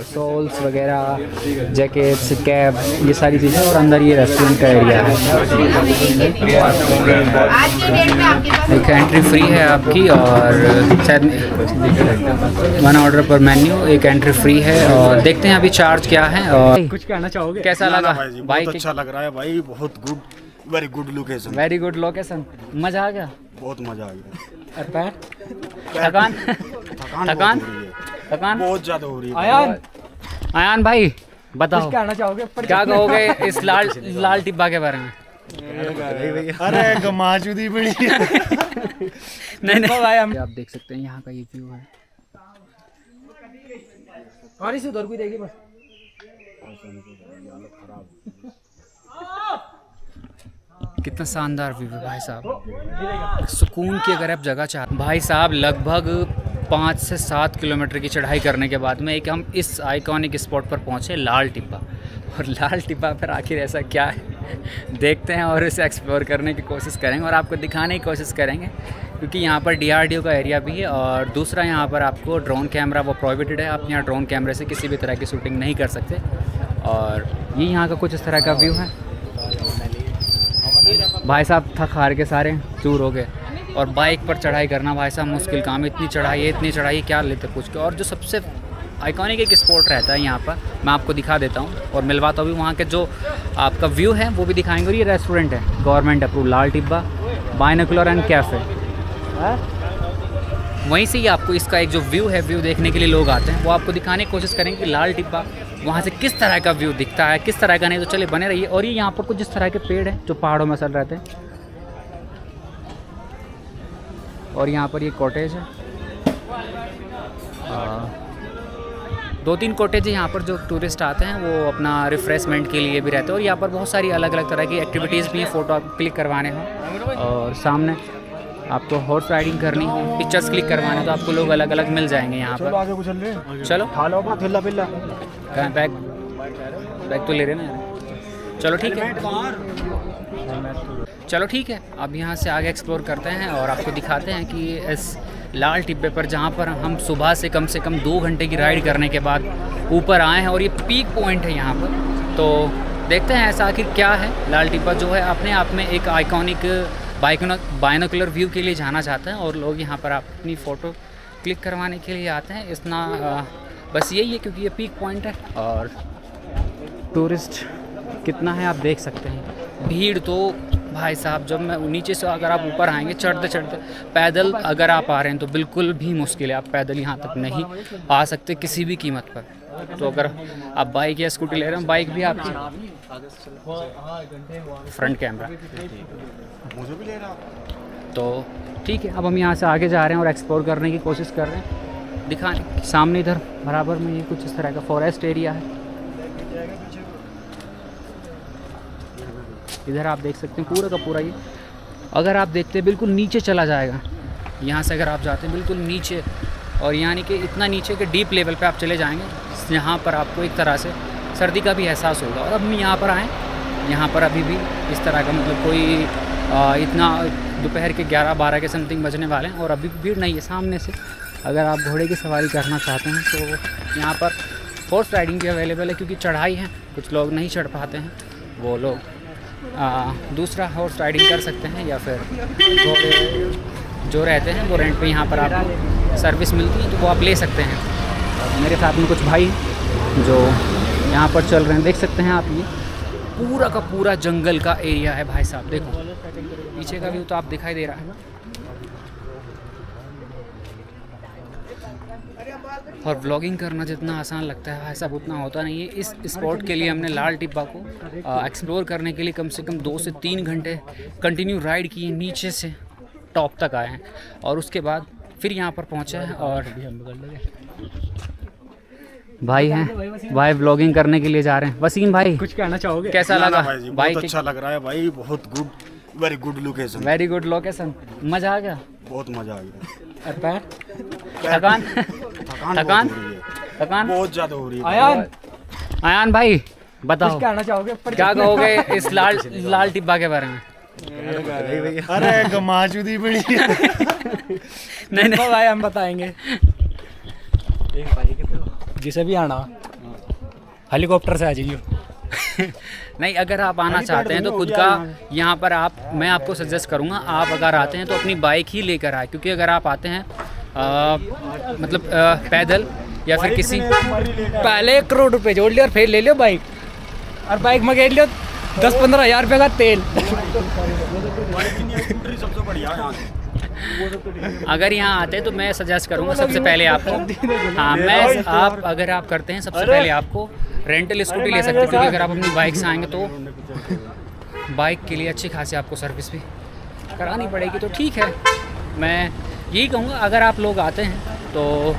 Souls वगैरह, jackets, cap, ये सारी चीज़ें। और अंदर ये रेस्टोरेंट का एरिया है। एक एंट्री फ्री है आपकी, और शायद 1 ऑर्डर पर मेन्यू, एक एंट्री फ्री है। और देखते हैं अभी चार्ज क्या है। और कुछ कहना चाहोगे, कैसा लगा भाई? बहुत अच्छा लग रहा है भाई, बहुत good, very good location. Very good location, मज़ा आ गया, बहुत मजा आ गया। थकान थकान थकान बहुत ज्यादा हो रही है। आयान भाई बताओ, कुछ कहना चाहोगे? क्या कहोगे इस लाल टिब्बा के बारे में? अरे गमाचुदी बड़ी नहीं भाई, आप देख सकते हैं यहाँ का ये व्यू है। और इसे उधर कोई देखिए बस। कितना शानदार व्यू है भाई साहब, सुकून की अगर आप जगह चाहते भाई साहब। लगभग 5 से 7 किलोमीटर की चढ़ाई करने के बाद में हम इस आइकॉनिक स्पॉट पर पहुँचे, लाल टिब्बा। और लाल टिब्बा पर आखिर ऐसा क्या है देखते हैं, और इसे एक्सप्लोर करने की कोशिश करेंगे और आपको दिखाने की कोशिश करेंगे, क्योंकि यहाँ पर DRDO का एरिया भी है। और दूसरा, यहाँ पर आपको ड्रोन कैमरा वो प्रोहिबिटेड है, आप यहाँ ड्रोन कैमरे से किसी भी तरह की शूटिंग नहीं कर सकते। और ये यहाँ का कुछ इस तरह का व्यू है। भाई साहब थक हार के सारे चूर हो गए। और बाइक पर चढ़ाई करना भाई साहब मुश्किल काम, इतनी चढ़ाई क्या लेते कुछ के। और जो सबसे आइकॉनिक एक स्पॉट रहता है यहाँ पर, मैं आपको दिखा देता हूँ और मिलवाता भी वहाँ के जो आपका व्यू है वो भी दिखाएंगे। और ये रेस्टोरेंट है government approve, Lal Tibba binocular and cafe. वहीं से ही आपको इसका एक जो व्यू है, व्यू देखने के लिए लोग आते हैं, वो आपको दिखाने की कोशिश करेंगे कि लाल टिब्बा वहाँ से किस तरह का व्यू दिखता है, किस तरह का नहीं। तो चले बने रहिए। और ये यहाँ पर कुछ इस तरह के पेड़ हैं जो पहाड़ों में असल रहते हैं। और यहाँ पर ये कॉटेज है, 2-3 कॉटेज है यहाँ पर जो टूरिस्ट आते हैं वो अपना रिफ़्रेशमेंट के लिए भी रहते हैं। और यहाँ पर बहुत सारी अलग अलग तरह की एक्टिविटीज़ भी हैं, फ़ोटो आप क्लिक करवाने हो और सामने आपको हॉर्स राइडिंग करनी हो, पिक्चर्स क्लिक करवाने, तो आपको लोग अलग अलग मिल जाएंगे यहाँ पर। आगे कुछ चल रहे, चलो पिल्ला कहाँ बैग तो ले रहे ना। चलो ठीक है, अब यहाँ से आगे एक्सप्लोर करते हैं और आपको दिखाते हैं कि इस लाल टिब्बे पर, जहाँ पर हम सुबह से कम 2 घंटे की राइड करने के बाद ऊपर आए हैं, और ये पीक पॉइंट है यहाँ पर। तो देखते हैं ऐसा आखिर क्या है। लाल टिब्बा जो है अपने आप में एक आइकॉनिक बाइनोकुलर व्यू के लिए जाना चाहते हैं, और लोग यहाँ पर अपनी फ़ोटो क्लिक करवाने के लिए आते हैं। इतना बस यही है, क्योंकि ये पीक पॉइंट है। और टूरिस्ट कितना है आप देख सकते हैं। भीड़ तो भाई साहब, जब मैं नीचे से अगर आप ऊपर आएंगे चढ़ते पैदल अगर आप आ रहे हैं तो बिल्कुल भी मुश्किल है, आप पैदल यहाँ तक नहीं आ सकते किसी भी कीमत पर। तो अगर आप बाइक या स्कूटी ले रहे हैं, बाइक भी आपकी फ्रंट कैमरा, मुझे भी ले रहा। तो ठीक है। अब हम यहाँ से आगे जा रहे हैं और एक्सप्लोर करने की कोशिश कर रहे हैं। दिखाने सामने इधर बराबर में ये कुछ इस तरह का फॉरेस्ट एरिया है। इधर आप देख सकते हैं पूरा का पूरा ये, अगर आप देखते हैं बिल्कुल नीचे चला जाएगा। यहाँ से अगर आप जाते हैं बिल्कुल नीचे, और यानी कि इतना नीचे कि डीप लेवल पे आप चले जाएंगे, यहाँ पर आपको एक तरह से सर्दी का भी एहसास होगा। और अब हम यहाँ पर आएँ, यहाँ पर अभी भी इस तरह का मतलब कोई इतना दोपहर के 11-12 के समथिंग बजने वाले हैं और अभी भी भीड़ नहीं है। सामने से अगर आप घोड़े की सवारी करना चाहते हैं तो यहाँ पर हॉर्स राइडिंग भी अवेलेबल है, क्योंकि चढ़ाई है, कुछ लोग नहीं चढ़ पाते हैं, वो लोग दूसरा हॉर्स राइडिंग कर सकते हैं, या फिर घोड़े जो रहते हैं वो रेंट पे यहाँ पर आपको सर्विस मिलती है, तो वो आप ले सकते हैं। और मेरे साथ में कुछ भाई जो यहाँ पर चल रहे हैं, देख सकते हैं आप, ये पूरा का पूरा जंगल का एरिया है भाई साहब। देखो पीछे का व्यू तो आप दिखाई दे रहा है। और व्लॉगिंग करना जितना आसान लगता है भाई साहब उतना होता नहीं है। इस स्पॉट के लिए हमने लाल टिब्बा को एक्सप्लोर करने के लिए कम से कम 2 से 3 घंटे कंटिन्यू राइड किए, नीचे से टॉप तक आए हैं और उसके बाद फिर यहाँ पर पहुँचे हैं। और भाई हैं, भाई व्लॉगिंग करने के लिए जा रहे हैं। वसीम भाई कुछ कहना चाहोगे, कैसा लगा? भाई बहुत अच्छा लग रहा है भाई, बहुत good, very good location. Very good location, मज़ा आ गया, बहुत मजा आ गया। थकान थकान थकान बहुत ज्यादा हो रही है। आयान भाई बताओ, कुछ कहना चाहोगे? क्या कहोगे इस लाल टिब्बा के बारे में? अरे गमाचुदी बड़ी नहीं भाई हम बताएंगे। जिसे भी आना हेलीकॉप्टर से आ जाइए। नहीं, अगर आप आना चाहते हैं तो खुद का यहाँ पर मैं आपको सजेस्ट करूँगा, आप अगर आते हैं तो अपनी बाइक ही लेकर आए, क्योंकि अगर आप आते हैं मतलब पैदल या फिर किसी, पहले 1 करोड़ रुपए जोड़ लियो और फिर ले लियो बाइक, और बाइक में गेट लियो 10-15 हज़ार रुपये का तेल। सबसे बढ़िया यहाँ से। अगर यहाँ आते हैं तो मैं सजेस्ट करूँगा सबसे पहले आपको, हाँ मैं आप अगर आप करते हैं सबसे पहले आपको रेंटल स्कूटी ले सकते हैं, क्योंकि अगर आप अपनी बाइक से आएंगे तो बाइक के लिए अच्छी खासी आपको सर्विस भी करानी पड़ेगी। तो ठीक है, मैं यही कहूँगा अगर आप लोग आते हैं तो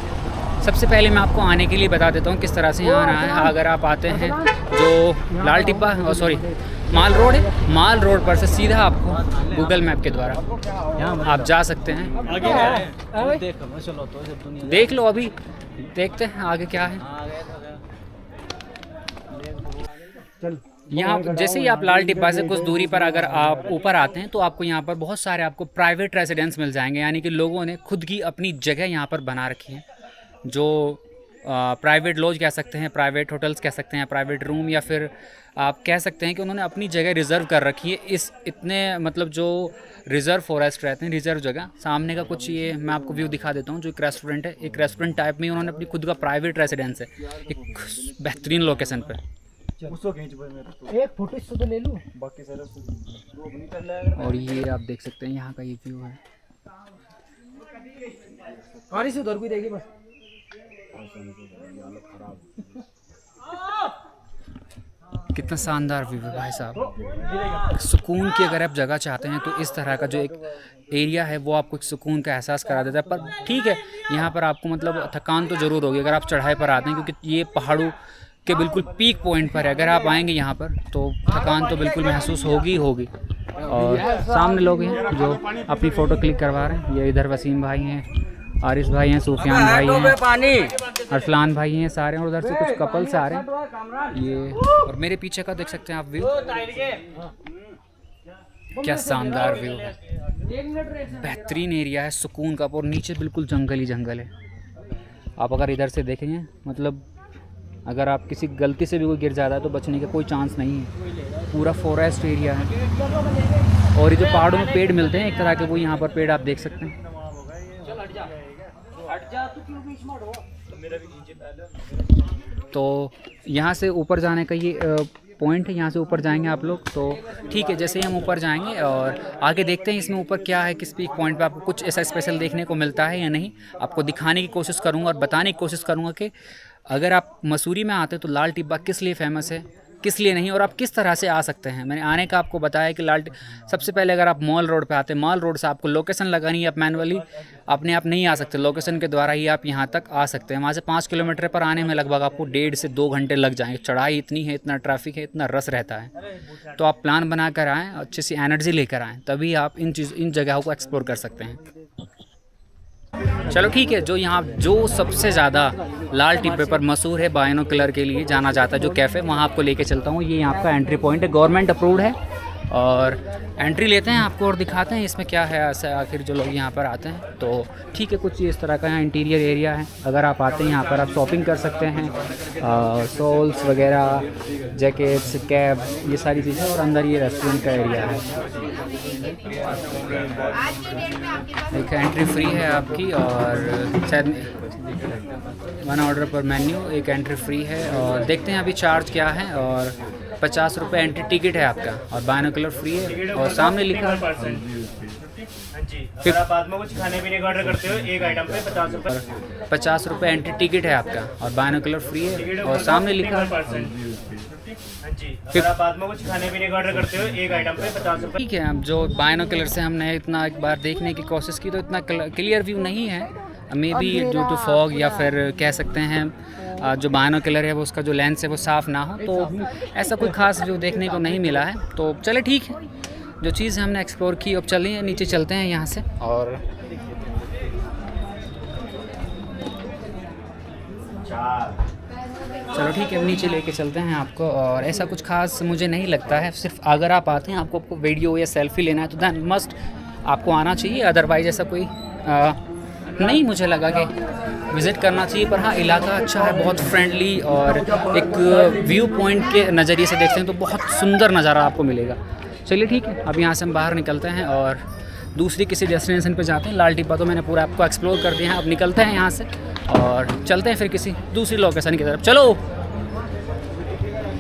सबसे पहले मैं आपको आने के लिए बता देता हूँ किस तरह से यहाँ आना है। अगर आप आते हैं जो लाल टिब्बा माल रोड है, माल रोड पर से सीधा आपको गूगल मैप के द्वारा आप जा सकते हैं। देख लो, अभी देखते हैं आगे क्या है। यहाँ जैसे ही आप लाल टिब्बा से कुछ दूरी पर अगर आप ऊपर आते हैं तो आपको यहाँ पर बहुत सारे आपको प्राइवेट रेसिडेंस मिल जाएंगे, यानी कि लोगों ने खुद की अपनी जगह यहाँ पर बना रखी है, जो प्राइवेट लॉज कह सकते हैं, प्राइवेट होटल्स कह सकते हैं, प्राइवेट रूम, या फिर आप कह सकते हैं कि उन्होंने अपनी जगह रिज़र्व कर रखी है। इस इतने मतलब जो रिज़र्व फॉरेस्ट रहते हैं, रिज़र्व जगह, सामने का कुछ ये मैं आपको व्यू दिखा देता हूँ, जो एक रेस्टोरेंट है, एक रेस्टोरेंट टाइप में उन्होंने अपनी खुद का प्राइवेट रेसिडेंस है एक बेहतरीन लोकेशन पर। एक फोटो इससे तो ले लूँ, बाकी सारा। और ये आप देख सकते हैं यहाँ का ये व्यू है। और इसे उधर कोई देगी बस। कितना शानदार व्यू है भाई साहब। सुकून की अगर आप जगह चाहते हैं तो इस तरह का जो एक एरिया है वो आपको एक सुकून का एहसास करा देता है। पर ठीक है, यहाँ पर आपको मतलब थकान तो ज़रूर होगी अगर आप चढ़ाई पर आते हैं, क्योंकि ये पहाड़ों के बिल्कुल पीक पॉइंट पर है। अगर आप आएंगे यहाँ पर तो थकान तो बिल्कुल महसूस होगी। और सामने लोग हैं जो अपनी फ़ोटो क्लिक करवा रहे हैं। ये इधर वसीम भाई हैं, आरिस भाई हैं, सूफियान भाई हैं, अरसलान भाई हैं सारे, और उधर से कुछ कपल्स आ रहे हैं। ये और मेरे पीछे का देख सकते हैं आप व्यू, क्या शानदार व्यू है, बेहतरीन एरिया है सुकून का। और नीचे बिल्कुल जंगल ही जंगल है। आप अगर इधर से देखेंगे मतलब अगर आप किसी गलती से भी कोई गिर जाता है तो बचने का कोई चांस नहीं है। पूरा फॉरेस्ट एरिया है। और ये जो पहाड़ों में पेड़ मिलते हैं एक तरह के, वो यहाँ पर पेड़ आप देख सकते हैं। तो यहाँ से ऊपर जाने का ये पॉइंट है, यहाँ से ऊपर जाएंगे आप लोग। तो ठीक है, जैसे ही हम ऊपर जाएंगे और आगे देखते हैं इसमें ऊपर क्या है, किस पीक पॉइंट पे आपको कुछ ऐसा स्पेशल देखने को मिलता है या नहीं। आपको दिखाने की कोशिश करूँगा और बताने की कोशिश करूँगा कि अगर आप मसूरी में आते हैं तो लाल टिब्बा किस लिए फ़ेमस है, किस लिए नहीं, और आप किस तरह से आ सकते हैं। मैंने आने का आपको बताया कि सबसे पहले अगर आप मॉल रोड पे आते हैं, मॉल रोड से आपको लोकेशन लगानी है, आप मैनुअली अपने आप नहीं आ सकते, लोकेशन के द्वारा ही आप यहाँ तक आ सकते हैं। वहाँ से 5 किलोमीटर पर आने में लगभग आपको 1.5 से 2 घंटे लग जाएंगे। चढ़ाई इतनी है, इतना ट्रैफिक है, इतना रस रहता है। तो आप प्लान बना कर आएँ, अच्छी सी एनर्जी लेकर आएँ, तभी आप इन जगहों को एक्सप्लोर कर सकते हैं। चलो ठीक है, जो सबसे ज़्यादा लाल टिब्बे पर मशहूर है, बाइनोकुलर के लिए जाना जाता है जो कैफ़े, वहाँ आपको लेके चलता हूँ। ये यहाँ का एंट्री पॉइंट है, गवर्नमेंट अप्रूव्ड है। और एंट्री लेते हैं आपको और दिखाते हैं इसमें क्या है। ऐसे आखिर जो लोग यहाँ पर आते हैं तो ठीक है, कुछ इस तरह का यहाँ इंटीरियर एरिया है। अगर आप आते हैं यहाँ पर आप शॉपिंग कर सकते हैं, शॉल्स वगैरह, जैकेट्स, कैप, ये सारी चीज़ें। और अंदर ये रेस्टोरेंट का एरिया है। एक एंट्री फ्री है आपकी, और शायद 1 ऑर्डर पर मेन्यू, एक एंट्री फ्री है। और देखते हैं अभी चार्ज क्या है। और 50 रुपये एंट्री टिकट है आपका, और बाइनोकुलर फ्री है। और सामने लिखा है अगर आप बाद में कुछ खाने पीने का ऑर्डर करते हो एक आइटम पे 50 रुपये। 50 रुपये एंट्री टिकट है आपका, और बाइनोकुलर फ्री है। और सामने लिखा है अगर आप बाद में कुछ खाने पीने का ऑर्डर करते हो एक आइटम पे 50 रुपये। ठीक है, अब जो बाइनोकुलर से हमने इतना एक बार देखने की कोशिश की तो इतना क्लियर व्यू नहीं है। May be due to fog, या फिर कह सकते हैं जो बाइनोकुलर है वो उसका जो लेंस है वो साफ़ ना हो, तो ऐसा कोई ख़ास व्यू देखने को नहीं मिला है। तो चले ठीक है, जो चीज़ हमने एक्सप्लोर की। अब चलिए नीचे चलते हैं यहाँ से। और चलो ठीक है, नीचे लेके चलते हैं आपको। और ऐसा कुछ खास मुझे नहीं लगता है, सिर्फ अगर आप आते हैं आपको वीडियो या सेल्फी लेना है तो दैन मस्ट आपको आना चाहिए, अदरवाइज ऐसा कोई नहीं मुझे लगा कि विज़िट करना चाहिए। पर हाँ, इलाका अच्छा है, बहुत फ्रेंडली, और एक व्यू पॉइंट के नज़रिए से देखते हैं तो बहुत सुंदर नज़ारा आपको मिलेगा। चलिए ठीक है, अब यहाँ से हम बाहर निकलते हैं और दूसरी किसी डेस्टिनेशन पे जाते हैं। लाल टिब्बा तो मैंने पूरा आपको एक्सप्लोर कर दिया है, अब निकलते हैं यहाँ से और चलते हैं फिर किसी दूसरी लोकेशन की तरफ। चलो,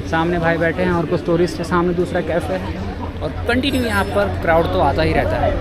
सामने भाई बैठे हैं और कुछ टूरिस्ट है, सामने दूसरा कैफ़े है और कंटिन्यू यहाँ पर क्राउड तो आता ही रहता है।